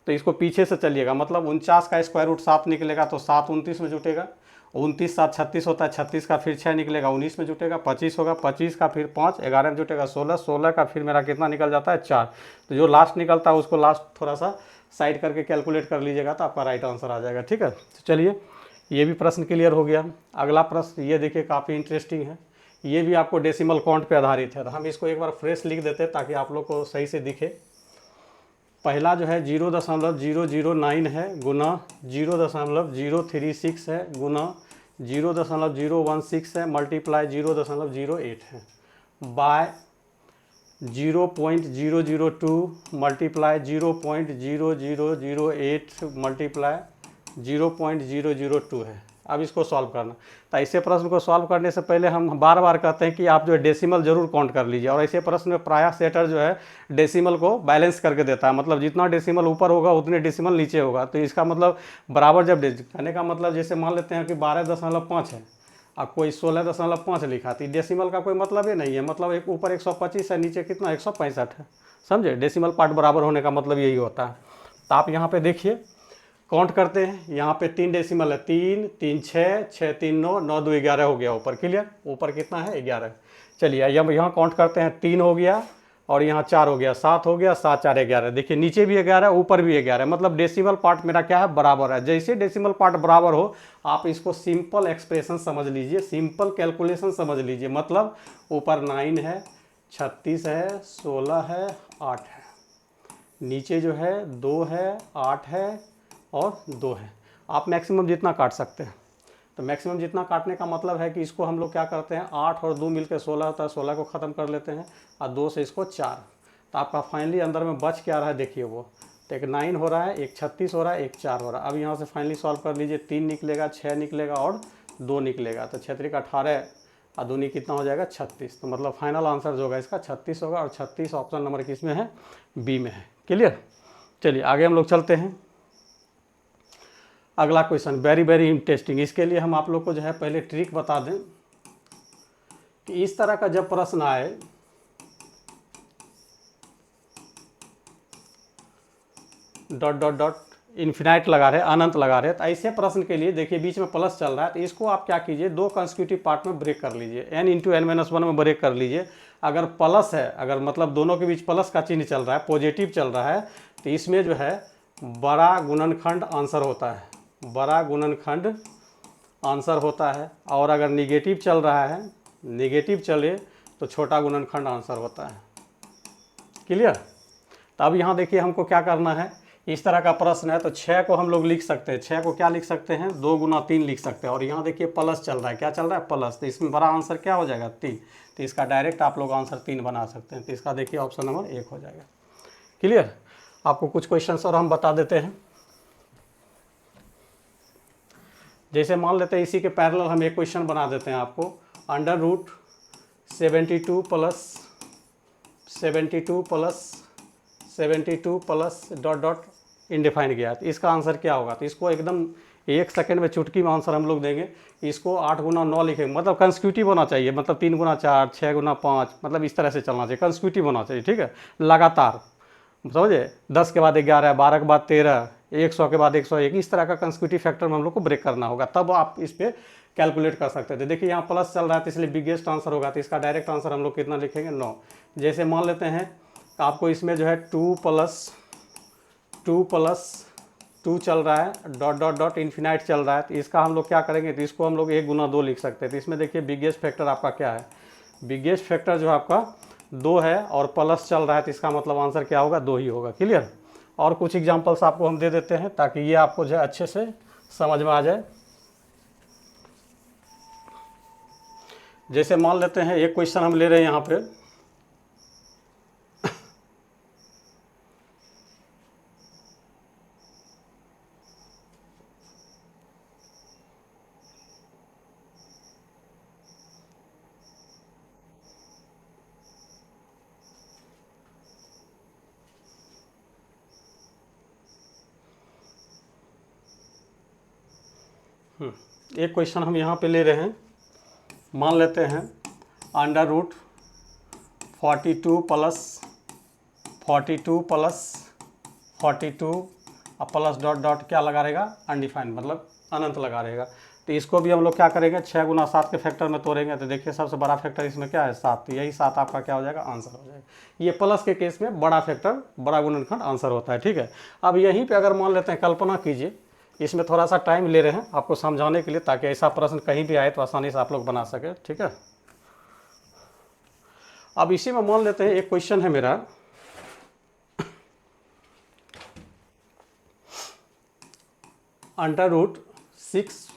तो इसको पीछे से चलिएगा, मतलब 49 का स्क्वायर रूट 7 निकलेगा तो 7 29 में जुटेगा, 29 7 36 होता है, 36 का फिर 6 निकलेगा 19 में जुटेगा, 25 होगा, 25 का फिर 5 11 में जुटेगा 16, 16 का फिर मेरा कितना निकल जाता है 4। तो जो लास्ट निकलता है उसको लास्ट थोड़ा सा साइड करके कैलकुलेट कर लीजिएगा तो आपका राइट आंसर आ जाएगा। ठीक है, तो चलिए ये भी प्रश्न क्लियर हो गया। अगला प्रश्न ये देखिए काफ़ी इंटरेस्टिंग है, ये भी आपको डेसिमल काउंट पे आधारित है। तो हम इसको एक बार फ्रेश लिख देते हैं ताकि आप लोग को सही से दिखे। पहला जो है 0.009 है गुना 0.036 है गुना 0.016 है मल्टीप्लाई 0.08 है बाय 0.002 मल्टीप्लाई 0.0008 मल्टीप्लाई 0.002 है। अब इसको सॉल्व करना। तो ऐसे प्रश्न को सॉल्व करने से पहले हम बार बार कहते हैं कि आप जो है डेसिमल जरूर काउंट कर लीजिए। और ऐसे प्रश्न में प्रायः सेटर जो है डेसिमल को बैलेंस करके देता है, मतलब जितना डेसिमल ऊपर होगा उतने डेसिमल नीचे होगा। तो इसका मतलब बराबर जब कहने का मतलब जैसे मान लेते हैं कि 12.5 है और कोई 16.5 लिखा, तो डेसिमल का कोई मतलब ही नहीं है। मतलब एक ऊपर 125 है, नीचे कितना 165 है, समझे। डेसिमल पार्ट बराबर होने का मतलब यही होता है। तो आप यहाँ पे देखिए काउंट करते हैं, यहाँ पे 3 डेसिमल है, 3 3 6 6 3 9 9 2 11 हो गया ऊपर, क्लियर। ऊपर कितना है 11। चलिए यहाँ काउंट करते हैं, 3 हो गया और यहाँ 4 हो गया, 7 हो गया, 7 4 11। देखिए नीचे भी 11 ऊपर भी 11, मतलब डेसिमल पार्ट मेरा क्या है बराबर है। जैसे डेसिमल पार्ट बराबर हो आप इसको सिंपल एक्सप्रेशन समझ लीजिए, सिंपल कैलकुलेशन समझ लीजिए। मतलब ऊपर 9 है, 36 है, 16 है, 8 है, नीचे जो है 2 है, 8 है और 2 है। आप मैक्सिमम जितना काट सकते हैं। तो मैक्सिमम जितना काटने का मतलब है कि इसको हम लोग क्या करते हैं, 8 और 2 मिलकर 16 होता है, 16 को ख़त्म कर लेते हैं और 2 से इसको 4। तो आपका फाइनली अंदर में बच क्या रहा है देखिए वो, तो एक 9 हो रहा है, एक 36 हो रहा है, एक 4 हो रहा है। अब यहाँ से फाइनली सॉल्व कर लीजिए, 3 निकलेगा, 6 निकलेगा और 2 निकलेगा। तो 6 3 18 और 2 कितना हो जाएगा 36। तो मतलब फाइनल आंसर जो होगा इसका 36 होगा, और 36 ऑप्शन नंबर किस में है, बी में है। क्लियर। चलिए आगे हम लोग चलते हैं। अगला क्वेश्चन वेरी वेरी इंटरेस्टिंग। इसके लिए हम आप लोग को जो है पहले ट्रिक बता दें कि इस तरह का जब प्रश्न आए डॉट डॉट डॉट इन्फिनाइट लगा रहे, अनंत लगा रहे, तो ऐसे प्रश्न के लिए देखिए बीच में प्लस चल रहा है, तो इसको आप क्या कीजिए 2 कंसेक्यूटिव पार्ट में ब्रेक कर लीजिए, n × n-1 में ब्रेक कर लीजिए। अगर प्लस है, अगर मतलब दोनों के बीच प्लस का चिन्ह चल रहा है, पॉजिटिव चल रहा है, तो इसमें जो है बड़ा गुणनखंड आंसर होता है, बड़ा गुणनखंड आंसर होता है। और अगर निगेटिव चल रहा है, निगेटिव चले तो छोटा गुणनखंड आंसर होता है। क्लियर। तो अब यहाँ देखिए हमको क्या करना है, इस तरह का प्रश्न है तो 6 को हम लोग लिख सकते हैं, 6 को क्या लिख सकते हैं 2 × 3 लिख सकते हैं। और यहाँ देखिए प्लस चल रहा है, क्या चल रहा है प्लस, तो इसमें बड़ा आंसर क्या हो जाएगा 3। तो इसका डायरेक्ट आप लोग आंसर 3 बना सकते हैं। तो इसका देखिए ऑप्शन नंबर 1 हो जाएगा। क्लियर। आपको कुछ क्वेश्चंस और हम बता देते हैं। जैसे मान लेते हैं इसी के पैरेलल हम एक क्वेश्चन बना देते हैं आपको, √72 + 72 प्लस डॉट डॉट इनडिफाइन गया। तो इसका आंसर क्या होगा? तो इसको एकदम 1 सेकंड में चुटकी में आंसर हम लोग देंगे। इसको 8 गुना 9 लिखेंगे, मतलब कंसेक्यूटिव होना चाहिए, मतलब 3 गुना 4, 6 गुना 5, मतलब इस तरह से चलना चाहिए, कंसेक्यूटिव होना चाहिए, ठीक है, लगातार, समझे। 10 के बाद 11, 12 के बाद 13, 100 के बाद 101, इस तरह का कंसेक्यूटिव फैक्टर में हम लोग को ब्रेक करना होगा, तब आप इस पर कैलकुलेट कर सकते थे। देखिए यहाँ प्लस चल रहा है तो इसलिए बिगेस्ट आंसर होगा, तो इसका डायरेक्ट आंसर हम लोग कितना लिखेंगे? 9। जैसे मान लेते हैं आपको इसमें जो है 2 प्लस 2 चल रहा है, डॉट डॉट डॉट इन्फिनाइट चल रहा है, तो इसका हम लोग क्या करेंगे? तो इसको हम लोग 1 गुना 2 लिख सकते हैं। तो इसमें देखिए बिगेस्ट फैक्टर आपका क्या है? बिगेस्ट फैक्टर जो आपका 2 है और प्लस चल रहा है, तो इसका मतलब आंसर क्या होगा? 2 ही होगा। क्लियर? और कुछ एग्जांपल्स आपको हम दे देते हैं ताकि ये आपको जो है अच्छे से समझ में आ जाए। जैसे मान लेते हैं एक क्वेश्चन हम ले रहे हैं यहाँ पे, एक क्वेश्चन हम यहाँ पे ले रहे हैं, मान लेते हैं अंडर रूट 42 प्लस 42 और प्लस डॉट डॉट क्या लगा रहेगा? अनडिफाइंड, मतलब अनंत लगा रहेगा। तो इसको भी हम लोग क्या करेंगे? 6 गुना 7 के फैक्टर में तोड़ेंगे। तो देखिए सबसे बड़ा फैक्टर इसमें क्या है? 7। तो यही 7 आपका क्या हो जाएगा? आंसर हो जाएगा। ये प्लस के केस में बड़ा फैक्टर, बड़ा गुणनखंड आंसर होता है, ठीक है। अब यहीं पे अगर मान लेते हैं, कल्पना कीजिए, इसमें थोड़ा सा टाइम ले रहे हैं आपको समझाने के लिए, ताकि ऐसा प्रश्न कहीं भी आए तो आसानी से आप लोग बना सके, ठीक है। अब इसी में मान लेते हैं एक क्वेश्चन है मेरा, under root 6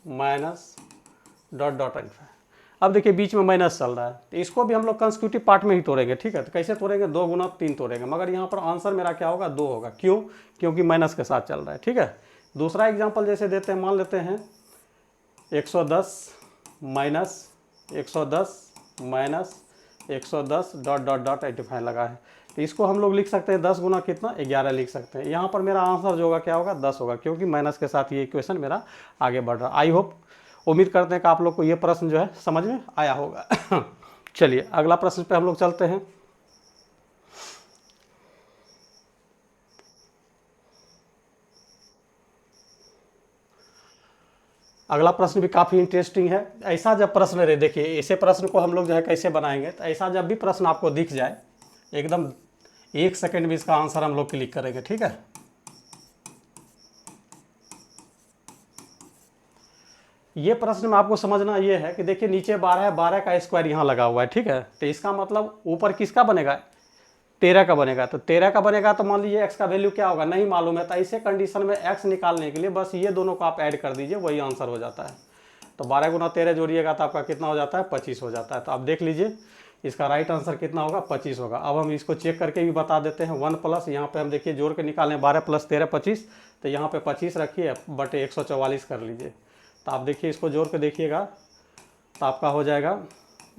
minus dot dot and. अब देखिए बीच में माइनस चल रहा है, तो इसको भी हम लोग कंसेक्यूटिव पार्ट में ही तोड़ेंगे, ठीक है। तो कैसे तोड़ेंगे? 2 गुना 3 तोड़ेंगे, मगर यहाँ पर आंसर मेरा क्या होगा? 2 होगा। क्यों? क्योंकि माइनस के साथ चल रहा है, ठीक है। दूसरा एग्जांपल जैसे देते हैं, मान लेते हैं 110 डॉट डॉट डॉट 85 लगा है। तो इसको हम लोग लिख सकते हैं 10 गुना कितना? 11 लिख सकते हैं। यहाँ पर मेरा आंसर जो होगा क्या होगा? 10 होगा, क्योंकि माइनस के साथ ये इक्वेशन मेरा आगे बढ़ रहा है। आई होप, उम्मीद करते हैं कि आप लोग को ये प्रश्न जो है समझ में आया होगा। चलिए अगला प्रश्न पे हम लोग चलते हैं। अगला प्रश्न भी काफ़ी इंटरेस्टिंग है। ऐसा जब प्रश्न रहे, देखिए ऐसे प्रश्न को हम लोग जो है कैसे बनाएंगे, तो ऐसा जब भी प्रश्न आपको दिख जाए, एकदम 1 सेकंड में इसका आंसर हम लोग क्लिक करेंगे, ठीक है। ये प्रश्न में आपको समझना ये है कि देखिए नीचे 12 है, 12 का स्क्वायर यहाँ लगा हुआ है, ठीक है। तो इसका मतलब ऊपर किसका बनेगा? 13 का बनेगा। तो 13 का बनेगा तो मान लीजिए x का वैल्यू क्या होगा? नहीं मालूम है। तो ऐसे कंडीशन में x निकालने के लिए बस ये दोनों को आप ऐड कर दीजिए, वही आंसर हो जाता है। तो 12 गुना 13 जोड़िएगा तो आपका कितना हो जाता है? 25 हो जाता है। तो आप देख लीजिए इसका राइट आंसर कितना होगा? 25 होगा। अब हम इसको चेक करके भी बता देते हैं। 1 प्लस यहाँ पे हम देखिए जोड़ के निकालें, 12 प्लस 13 25, तो यहाँ पे 25 रखिए बटे 144 कर लीजिए। तो आप देखिए इसको जोड़ के देखिएगा तो आपका हो जाएगा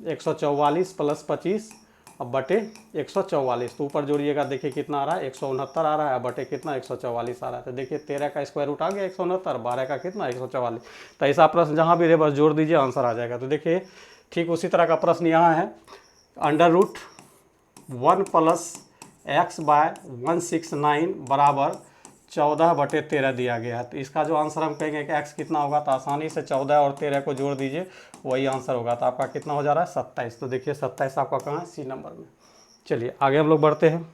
144 प्लस 25 अब बटे 144। तो ऊपर जोड़िएगा, देखिए कितना आ रहा है? 169 आ रहा है, बटे कितना? 144 आ रहा है। तो देखिए 13 का स्क्वायर रूट आ गया 169, 12 का कितना? 144। तो ऐसा प्रश्न जहाँ भी रहे बस जोड़ दीजिए, आंसर आ जाएगा। तो देखिए ठीक उसी तरह का प्रश्न यहाँ है, under root 1 plus x by 169 बराबर 14 बटे 13 दिया गया है। तो इसका जो आंसर हम कहेंगे कि x कितना होगा, तो आसानी से 14 और 13 को जोड़ दीजिए, वही आंसर होगा। तो आपका कितना हो जा रहा है? 27। तो देखिए 27 आपका कहाँ है? सी नंबर में। चलिए आगे हम लोग बढ़ते हैं।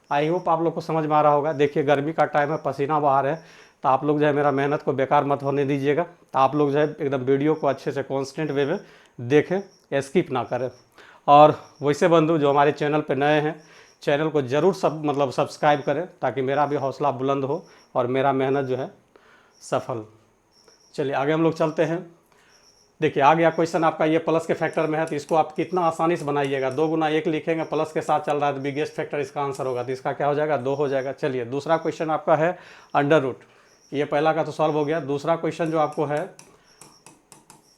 आई होप आप लोग को समझ में आ रहा होगा। देखिए गर्मी का टाइम है, पसीना बाहर है, तो आप लोग जो है मेरा मेहनत को बेकार मत होने दीजिएगा। तो आप लोग जो है एकदम वीडियो को अच्छे से कॉन्स्टेंट वे में देखें, स्किप ना करें। और वैसे बंधु जो हमारे चैनल पर नए हैं, चैनल को ज़रूर सब्सक्राइब करें, ताकि मेरा भी हौसला बुलंद हो और मेरा मेहनत जो है सफल। चलिए आगे हम लोग चलते हैं। देखिए आ गया क्वेश्चन आपका, ये प्लस के फैक्टर में है, तो इसको आप कितना आसानी से बनाइएगा। 2 गुना 1 लिखेंगे, प्लस के साथ चल रहा है तो बिगेस्ट फैक्टर इसका आंसर होगा। तो इसका क्या हो जाएगा? 2 हो जाएगा। चलिए दूसरा क्वेश्चन आपका है अंडर रूट, ये पहला का तो सॉल्व हो गया। दूसरा क्वेश्चन जो आपको है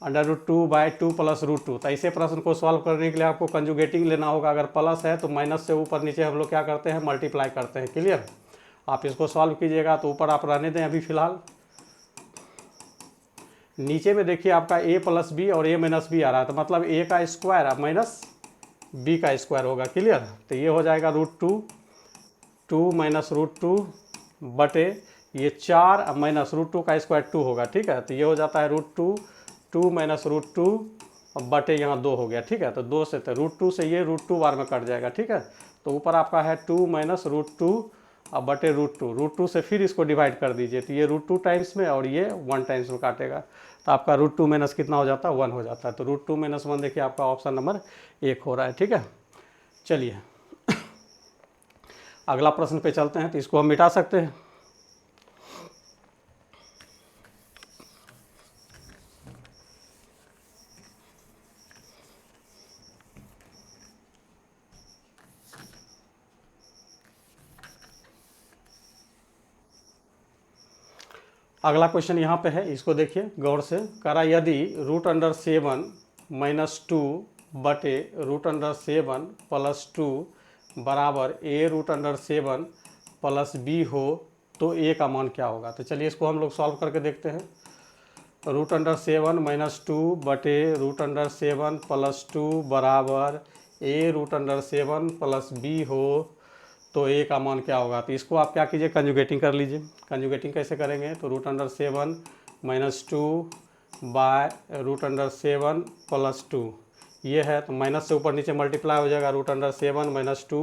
√2/2 प्लस √2। तो ऐसे प्रश्न को सॉल्व करने के लिए आपको कंजुगेटिंग लेना होगा। अगर प्लस है तो माइनस से ऊपर नीचे हम लोग क्या करते हैं, मल्टीप्लाई करते हैं। क्लियर? आप इसको सॉल्व कीजिएगा तो ऊपर आप रहने दें अभी फ़िलहाल। नीचे में देखिए आपका a प्लस बी और a माइनस बी आ रहा है, तो मतलब a का स्क्वायर अब माइनस b का स्क्वायर होगा। क्लियर? तो ये हो जाएगा √2 माइनस √2 बटे ये 4 अब माइनस √2 का स्क्वायर 2 होगा। ठीक है? तो ये हो जाता है √2 माइनस √2 बटे यहाँ 2 हो गया। ठीक है? तो 2 से तो √2 से ये √2 बार में कट जाएगा। ठीक है? तो ऊपर आपका है 2 माइनस √2 अब बटे √2 से फिर इसको डिवाइड कर दीजिए, तो ये √2 टाइम्स में और ये 1 टाइम्स में काटेगा, तो आपका √2 माइनस कितना हो जाता है, 1 हो जाता है। तो √2 माइनस 1 देखिए आपका ऑप्शन नंबर 1 हो रहा है। ठीक है? चलिए अगला प्रश्न पे चलते हैं। तो इसको हम मिटा सकते हैं। अगला क्वेश्चन यहाँ पे है, इसको देखिए गौर से। करा यदि √7 माइनस 2 बटे √7 प्लस 2 बराबर a√7 प्लस b हो तो a का मान क्या होगा। तो चलिए इसको हम लोग सॉल्व करके देखते हैं। √7 माइनस 2 बटे √7 प्लस 2 बराबर a√7 प्लस b हो तो a का मान क्या होगा। तो इसको आप क्या कीजिए, कंजुगेटिंग कर लीजिए। कंजुगेटिंग कैसे करेंगे, तो √7 माइनस 2 बाय √7 प्लस 2 ये है, तो माइनस से ऊपर नीचे मल्टीप्लाई हो जाएगा। √7 माइनस 2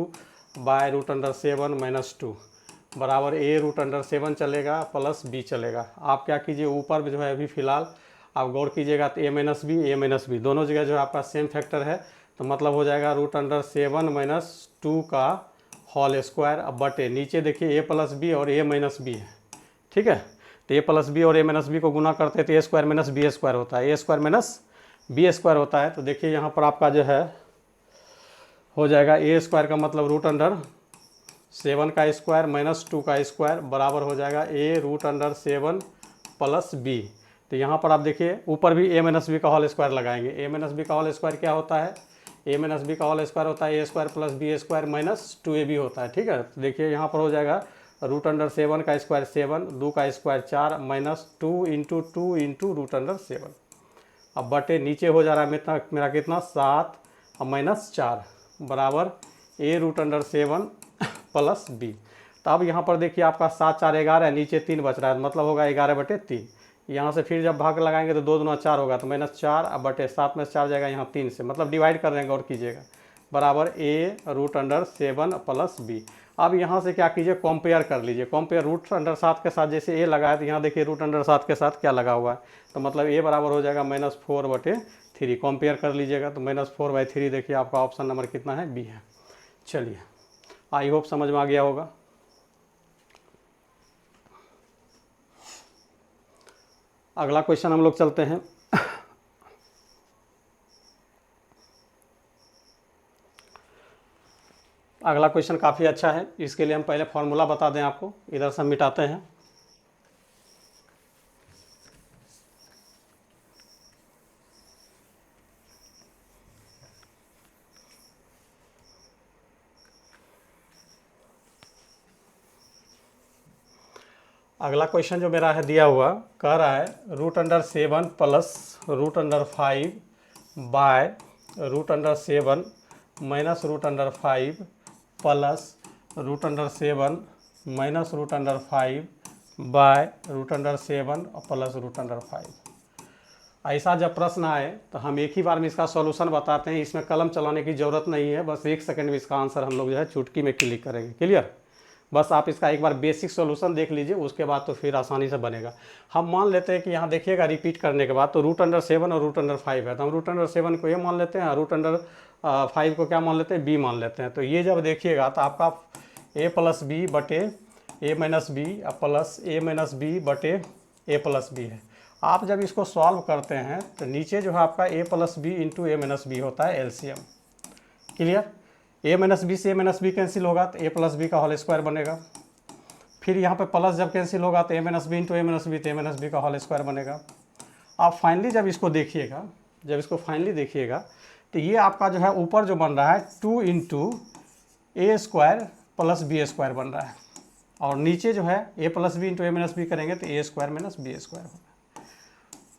बाय √7 माइनस 2 बराबर a√7 चलेगा प्लस b चलेगा। आप क्या कीजिए, ऊपर जो है अभी फ़िलहाल आप गौर कीजिएगा, तो a माइनस बी दोनों जगह जो है आपका सेम फैक्टर है, तो मतलब हो जाएगा √7 माइनस 2 का होल स्क्वायर। अब बटे नीचे देखिए a प्लस बी और a माइनस बी है। ठीक है? तो a प्लस बी और a माइनस बी को गुना करते हैं तो a square minus b square होता है, a square minus b square होता है। तो देखिए यहाँ पर आपका जो है हो जाएगा a स्क्वायर का मतलब √7 का स्क्वायर माइनस 2 का स्क्वायर बराबर हो जाएगा a√7 प्लस b। तो यहाँ पर आप देखिए ऊपर भी a माइनस बी का होल स्क्वायर लगाएंगे। a माइनस बी का होल स्क्वायर क्या होता है, a माइनस बी का होल स्क्वायर होता है a square plus B square minus 2ab होता है। ठीक है? तो देखिए यहाँ पर हो जाएगा √7 का स्क्वायर 7, 2 का स्क्वायर 4 माइनस 2 इंटू 2 इंटू √7। अब बटे नीचे हो जा रहा है मेरा कितना 7 और माइनस 4 बराबर a√7 प्लस b। तो अब यहाँ पर देखिए आपका 7 4 11 है, नीचे 3 बच रहा है, मतलब होगा 11/3। यहाँ से फिर जब भाग लगाएंगे तो 2 दूना 4 होगा, तो -4 अब बटे 7 में 4 जाएगा यहाँ 3 से, मतलब डिवाइड कर देंगे और कीजिएगा बराबर a√7 प्लस b। अब यहाँ से क्या कीजिए, कंपेयर कर लीजिए। कंपेयर √7 के साथ जैसे a लगाया तो यहाँ देखिए √7 के साथ क्या लगा हुआ है, तो मतलब a बराबर हो जाएगा -4/3। कंपेयर कर लीजिएगा तो -4/3 देखिए आपका ऑप्शन नंबर कितना है, बी है। चलिए आई होप समझ में आ गया होगा। अगला क्वेश्चन हम लोग चलते हैं। अगला क्वेश्चन काफ़ी अच्छा है, इसके लिए हम पहले फॉर्मूला बता दें आपको, इधर से हम मिटाते हैं। अगला क्वेश्चन जो मेरा है दिया हुआ, कह रहा है √7 plus √5 by √7 minus √5 plus √7 minus √5 by √7 plus √5। ऐसा जब प्रश्न आए तो हम एक ही बार में इसका सॉल्यूशन बताते हैं, इसमें कलम चलाने की ज़रूरत नहीं है, बस 1 सेकंड में इसका आंसर हम लोग जो है चुटकी में क्लिक करेंगे। क्लियर? बस आप इसका एक बार बेसिक सॉल्यूशन देख लीजिए, उसके बाद तो फिर आसानी से बनेगा। हम मान लेते हैं कि यहाँ देखिएगा रिपीट करने के बाद तो √7 और √5 है, तो हम √7 को ये मान लेते हैं, √5 को क्या मान लेते हैं, b मान लेते हैं। तो ये जब देखिएगा तो आपका a प्लस बी बटे a minus b plus a minus b बटे a प्लस बी है। आप जब इसको सॉल्व करते हैं तो नीचे जो है आपका a plus b into a minus b होता है LCM. Clear? a minus b से a माइनस बी कैंसिल होगा तो a प्लस बी का होल स्क्वायर बनेगा। फिर यहाँ पे प्लस जब कैंसिल होगा तो a minus b into a minus b तो a माइनस बी का होल स्क्वायर बनेगा। आप फाइनली जब इसको देखिएगा, जब इसको फाइनली देखिएगा तो ये आपका जो है ऊपर जो बन रहा है 2 इंटू ए स्क्वायर प्लस बी स्क्वायर बन रहा है, और नीचे जो है ए प्लस बी इंटू ए माइनस बी करेंगे तो A square minus b square होगा।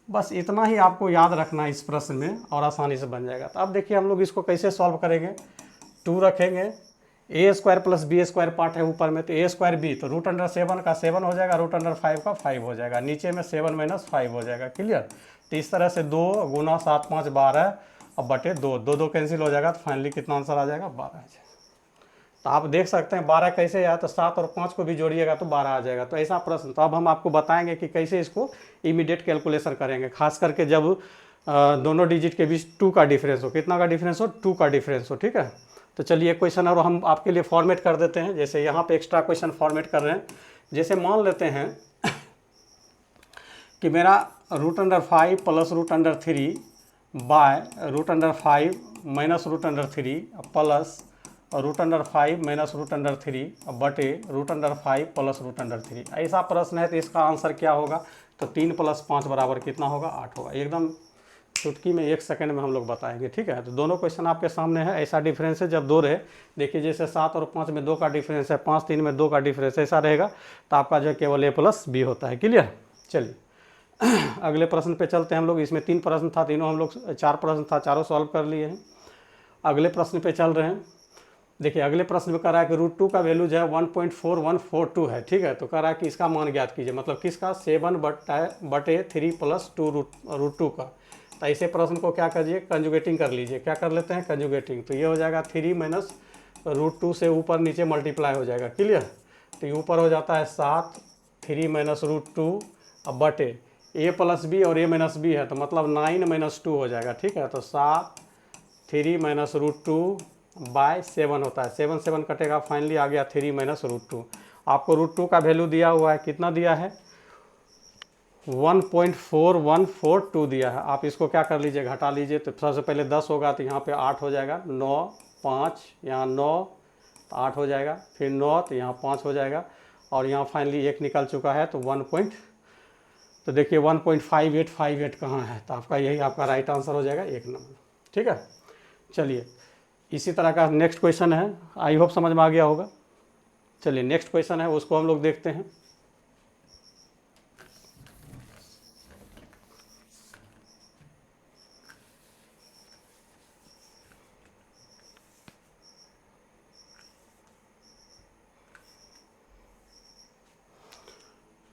बस इतना ही आपको याद रखना है इस प्रश्न में और आसानी से बन जाएगा। तो अब देखिए हम लोग इसको कैसे सॉल्व करेंगे। 2 रखेंगे, A square plus B square part है ऊपर में, तो ए स्क्वायर बी तो रूट अंडर 7 का 7 हो जाएगा, रूट अंडर 5 का 5 हो जाएगा, नीचे में 7 माइनस 5 हो जाएगा। क्लियर। तो इस तरह से 2 गुना 7 5 12 अब बटे 2, 2 2 कैंसिल हो जाएगा, तो फाइनली कितना आंसर आ जाएगा 12 आ जाएगा। तो आप देख सकते हैं 12 कैसे आया, तो 7 और 5 को भी जोड़िएगा तो 12 आ जाएगा। तो ऐसा प्रश्न, तो अब हम आपको बताएंगे कि कैसे इसको इमीडिएट कैलकुलेशन करेंगे, खास करके जब दोनों डिजिट के बीच 2 का डिफरेंस हो। कितना का डिफरेंस हो? 2 का डिफरेंस हो। ठीक है, तो चलिए एक क्वेश्चन और हम आपके लिए फॉर्मेट कर देते हैं। जैसे यहाँ पे एक्स्ट्रा क्वेश्चन फॉर्मेट कर रहे हैं। जैसे मान लेते हैं कि मेरा root under 5 plus root under 3 by root under 5 minus root under 3 plus root under 5 minus root under 3 बटे root under 5 plus root under 3। ऐसा प्रश्न है तो इसका आंसर क्या होगा? तो 3 + 5 बराबर कितना होगा? 8 होगा। एकदम चुटकी में 1 सेकंड में हम लोग बताएंगे। ठीक है, तो दोनों क्वेश्चन आपके सामने है। ऐसा डिफरेंस है जब 2 रहे, देखिए जैसे 7 और 5 में 2 का डिफरेंस है, 5 3 में 2 का डिफरेंस ऐसा रहेगा, तो आपका जो है केवल ए प्लस बी होता है। क्लियर। चलिए अगले प्रश्न पे चलते हैं हम लोग। इसमें 3 प्रश्न था, तीनों हम लोग 4 प्रश्न था, चारों सॉल्व कर लिए हैं। अगले प्रश्न पे चल रहे हैं। देखिए अगले प्रश्न में कह रहा है कि रूट 2 का वैल्यू जो है 1.4142 है। ठीक है, तो कह रहा है कि इसका मान ज्ञात कीजिए, मतलब किसका? 7 बटे 3 + 2 रूट 2 का। तो ऐसे प्रश्न को क्या करिए? कंजुगेटिंग कर लीजिए। क्या कर लेते हैं? कंजुगेटिंग। तो ये हो जाएगा 3 माइनस रूट 2 से ऊपर नीचे मल्टीप्लाई हो जाएगा। क्लियर। तो ये ऊपर हो जाता है 7 3 माइनस रूट 2 अब बटे ए प्लस बी और ए माइनस बी है, तो मतलब 9 माइनस 2 हो जाएगा। ठीक है, तो 7 3 माइनस रूट 2 बाय 7 होता है। 7 7 कटेगा, फाइनली आ गया 3 माइनस रूट 2। आपको रूट 2 का वैल्यू दिया हुआ है, कितना दिया है? 1.4142 दिया है। आप इसको क्या कर लीजिए? घटा लीजिए। तो सबसे पहले 10 होगा तो यहाँ पे 8 हो जाएगा, 9 5 यहाँ 9 तो 8 हो जाएगा, फिर 9 तो यहाँ 5 हो जाएगा, और यहाँ फाइनली 1 निकल चुका है तो 1 तो देखिए 1.5858 कहाँ है? तो आपका यही आपका राइट आंसर हो जाएगा 1 नंबर। ठीक है, चलिए इसी तरह का नेक्स्ट क्वेश्चन है। आई होप समझ में आ गया होगा। चलिए नेक्स्ट क्वेश्चन है, उसको हम लोग देखते हैं।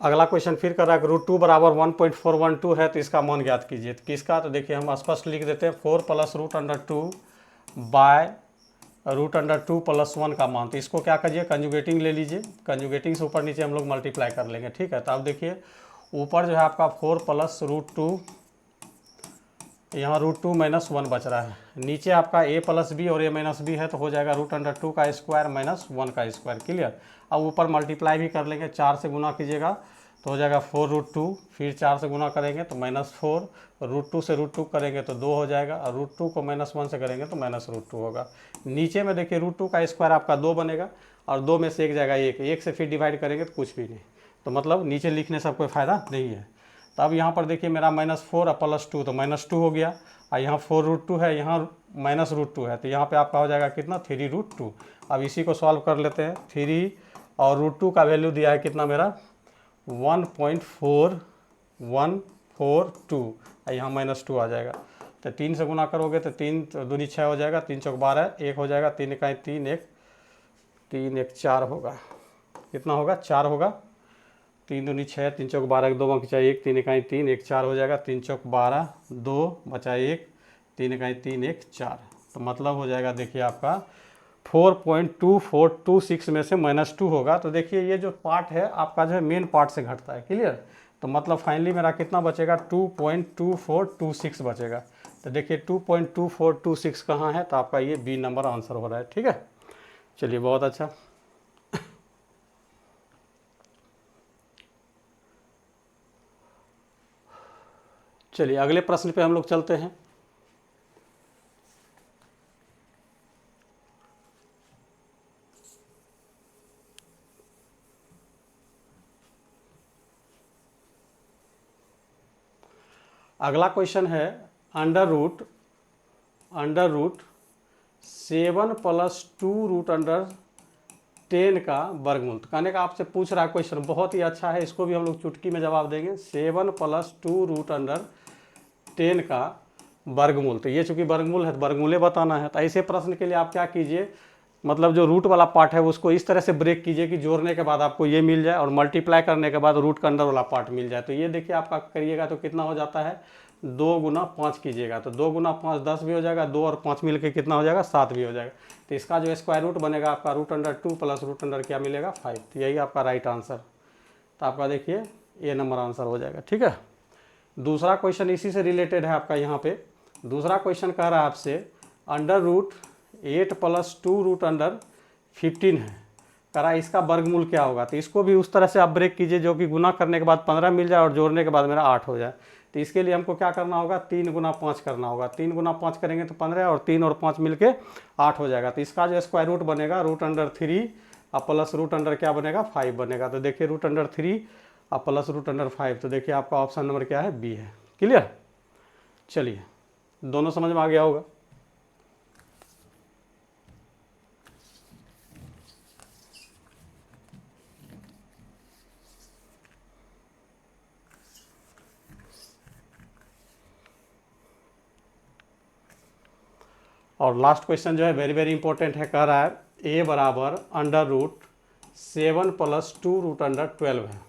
अगला क्वेश्चन फिर कर रहा है कि रूट 2 बराबर 1.412 है, तो इसका मान ज्ञात कीजिए। तो किसका? तो देखिए हम स्पष्ट लिख देते हैं 4 + root under 2 by root under 2 + 1 का मान। तो इसको क्या करिए? कंजुगेटिंग ले लीजिए। कंजुगेटिंग से ऊपर नीचे हम लोग मल्टीप्लाई कर लेंगे। ठीक है, तो अब देखिए ऊपर जो है आपका 4 + रूट 2, यहाँ रूट 2 माइनस 1 बच रहा है, नीचे आपका ए प्लस बी और ए माइनस बी है, तो हो जाएगा रूट अंडर 2 का स्क्वायर माइनस 1 का स्क्वायर। क्लियर। अब ऊपर मल्टीप्लाई भी कर लेंगे, 4 से गुना कीजिएगा तो हो जाएगा 4 रूट 2, फिर 4 से गुना करेंगे तो -4, रूट 2 से रूट 2 करेंगे तो 2 हो जाएगा, और रूट 2 को -1 से करेंगे तो माइनस रूट 2 होगा। नीचे में देखिए रूट 2 का स्क्वायर आपका 2 बनेगा, और 2 में से एक जाएगा 1, 1 से फिर डिवाइड करेंगे तो कुछ भी नहीं, तो मतलब नीचे लिखने से कोई फ़ायदा नहीं है। तो अब यहाँ पर देखिए मेरा -4 और +2 तो -2 हो गया, और यहाँ 4 रूट 2 है, यहाँ माइनस रूट 2 है, तो यहाँ पे आपका हो जाएगा कितना? 3 रूट 2। अब इसी को सॉल्व कर लेते हैं। 3 और रूट 2 का वैल्यू दिया है कितना मेरा? 1.4142, और यहाँ -2 आ जाएगा। तो 3 से गुना करोगे तो 3 दूनी 6 हो जाएगा, 3 चौक 12, 1 हो जाएगा, 3 इकाई 3, 1 3 1 4 होगा। कितना होगा? 4 होगा। 3 दूनी 6, 3 चौक 12, 2 बचा 1, 3 इकाई 3, 1 4 हो जाएगा, 3 चौक 12, 2 बचा 1, 3 इकाई 3, 1 4, तो मतलब हो जाएगा देखिए आपका 4.2426 में से -2 होगा। तो देखिए ये जो पार्ट है आपका जो है मेन पार्ट से घटता है। क्लियर। तो मतलब फाइनली मेरा कितना बचेगा? 2.2426 बचेगा। तो देखिए 2.2426 कहाँ है? तो आपका ये बी नंबर आंसर हो रहा है। ठीक है, चलिए बहुत अच्छा। चलिए अगले प्रश्न पे हम लोग चलते हैं। अगला क्वेश्चन है अंडर रूट 7 + 2√10 का वर्गमूल। तो कहने का आपसे पूछ रहा है क्वेश्चन, बहुत ही अच्छा है, इसको भी हम लोग चुटकी में जवाब देंगे। 7 + 2√10 का वर्गमूल। तो ये चूंकि वर्गमूल है तो वर्गमूले बताना है। तो ऐसे प्रश्न के लिए आप क्या कीजिए, मतलब जो रूट वाला पार्ट है उसको इस तरह से ब्रेक कीजिए कि जोड़ने के बाद आपको ये मिल जाए और मल्टीप्लाई करने के बाद रूट का अंदर वाला पार्ट मिल जाए। तो ये देखिए आपका करिएगा तो कितना हो जाता है, 2 × 5 कीजिएगा तो 2 × 5 10 भी हो जाएगा, 2 और 5 मिल के कितना हो जाएगा, 7 भी हो जाएगा। तो इसका जो स्क्वायर रूट बनेगा आपका √2 + √, क्या मिलेगा, 5। तो यही आपका राइट आंसर। तो आपका देखिए ए नंबर आंसर हो जाएगा। ठीक है, दूसरा क्वेश्चन इसी से रिलेटेड है आपका। यहाँ पे दूसरा क्वेश्चन कह रहा है आपसे √8 + 2√15 है, कह रहा है इसका वर्गमूल क्या होगा। तो इसको भी उस तरह से आप ब्रेक कीजिए जो कि गुना करने के बाद 15 मिल जाए और जोड़ने के बाद मेरा 8 हो जाए। तो इसके लिए हमको क्या करना होगा, 3 × 5 करना होगा। 3 × 5 करेंगे तो 15 और 3 और 5 मिलके 8 हो जाएगा। तो इसका जो स्क्वायर रूट बनेगा √3 और प्लस √, क्या बनेगा, 5 बनेगा। तो देखिए √3 और प्लस √5। तो देखिए आपका ऑप्शन नंबर क्या है, बी है। क्लियर, चलिए दोनों समझ में आ गया होगा। और लास्ट क्वेश्चन जो है वेरी वेरी इंपॉर्टेंट है, कह रहा है a बराबर √7 + 2√12 है,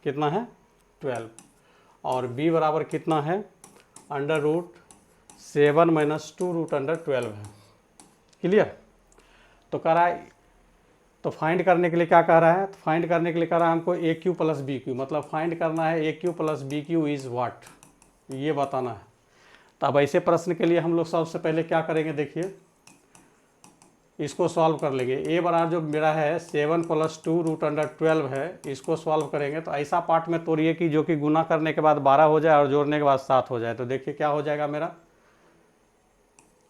कितना है, 12। और b बराबर कितना है, √7 - 2√12 है। क्लियर, तो कह रहा है, तो फाइंड करने के लिए क्या कह रहा है, तो फाइंड करने के लिए कह रहा है हमको AQ + BQ, मतलब फाइंड करना है AQ + BQ इज़ व्हाट, ये बताना है। तो अब ऐसे प्रश्न के लिए हम लोग सबसे पहले क्या करेंगे, देखिए इसको सॉल्व कर लेंगे। a बराबर जो मेरा है 7 + 2√12 है, इसको सॉल्व करेंगे तो ऐसा पार्ट में तोड़िए कि जो कि गुना करने के बाद 12 हो जाए और जोड़ने के बाद 7 हो जाए। तो देखिए क्या हो जाएगा, मेरा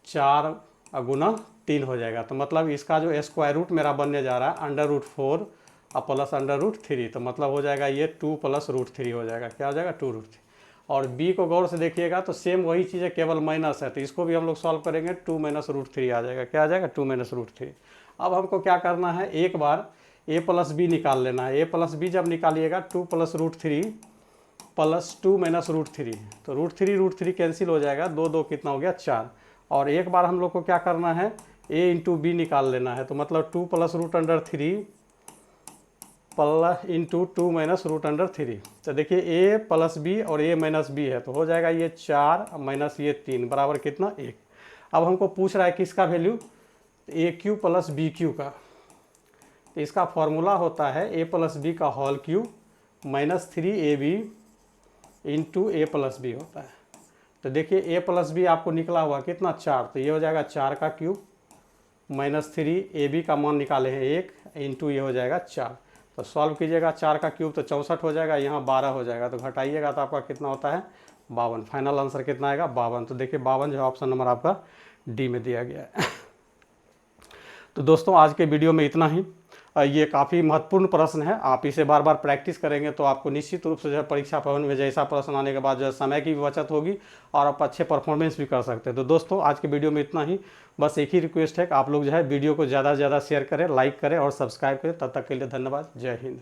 4 × 3 हो जाएगा। तो मतलब इसका जो स्क्वायर रूट मेरा बनने जा रहा है √4 और प्लस √3। तो मतलब हो जाएगा ये 2 + √3 हो जाएगा, क्या हो जाएगा, 2√3। और b को गौर से देखिएगा तो सेम वही चीज़ है, केवल माइनस है। तो इसको भी हम लोग सॉल्व करेंगे, 2 - √3 आ जाएगा, क्या आ जाएगा, 2 - √3। अब हमको क्या करना है, एक बार a + b निकाल लेना है। a + b जब निकालिएगा 2 + √3 + 2 - √3, तो √3 कैंसिल हो जाएगा, 2 2 कितना हो गया, 4। और एक बार हम लोग को क्या करना है, a × b निकाल लेना है। तो मतलब 2 + √3 × 2 - √3। तो देखिए a + b और a - b है, तो हो जाएगा ये 4 - ये 3 बराबर कितना, 1। अब हमको पूछ रहा है किसका वैल्यू, AQ + BQ का। तो इसका फॉर्मूला होता है a + b का whole cube -3ab × a + b होता है। तो देखिए a + b आपको निकला हुआ कितना, 4। तो ये हो जाएगा 4 का क्यूब -3ab का मान निकाले हैं 1 इंटू ये हो जाएगा 4। तो सॉल्व कीजिएगा, 4 का क्यूब तो 64 हो जाएगा, यहाँ 12 हो जाएगा। तो घटाइएगा तो आपका कितना होता है, 52। फाइनल आंसर कितना आएगा, 52। तो देखिए 52 जो है ऑप्शन नंबर आपका डी में दिया गया है। तो दोस्तों आज के वीडियो में इतना ही। ये काफ़ी महत्वपूर्ण प्रश्न है, आप इसे बार बार प्रैक्टिस करेंगे तो आपको निश्चित रूप से जो है परीक्षा भवन में जैसा प्रश्न आने के बाद जो है समय की भी बचत होगी और आप अच्छे परफॉर्मेंस भी कर सकते हैं। तो दोस्तों आज के वीडियो में इतना ही। बस एक ही रिक्वेस्ट है कि आप लोग जो है वीडियो को ज़्यादा से ज़्यादा शेयर करें, लाइक करें और सब्सक्राइब करें। तब तक के लिए धन्यवाद, जय हिंद।